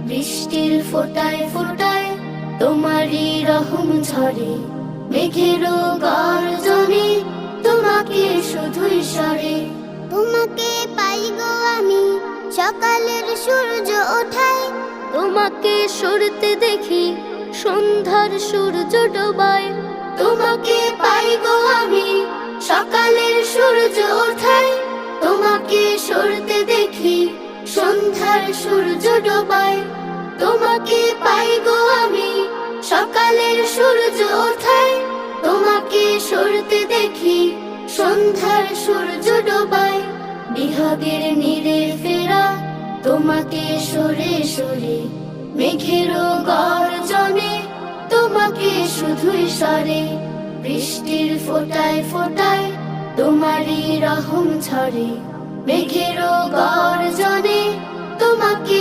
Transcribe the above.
বৃষ্টির ফোঁটায় ফোঁটায় তোমারই রহম ঝরে, মেঘেরও গর্জনে তোমাকে শুধুই সরে। তোমাকে পাই গো আমি সকালের সূর্য ওঠায়, তোমাকে সরতে দেখি সন্ধ্যার সূর্য ডোবায়। তোমাকে পাই গো আমি সকালের সূর্য ওঠায়, তোমাকে সরতে দেখি সন্ধ্যার সূর্য ডোবায়। তোমাকে পাই গো আমি সকালের সূর্য ওঠায়, তোমাকে সরতে দেখি সন্ধ্যার সূর্য ডোবায়। বিহাগের নীড়ে ফেরা তোমাকে সরে সরে, মেঘেরও গর্জনে তোমাকে শুধুই সরে। বৃষ্টির ফোঁটায় ফোঁটায় তোমারই রহম ঝরে, মেঘেরও গর্জনে তোমাকে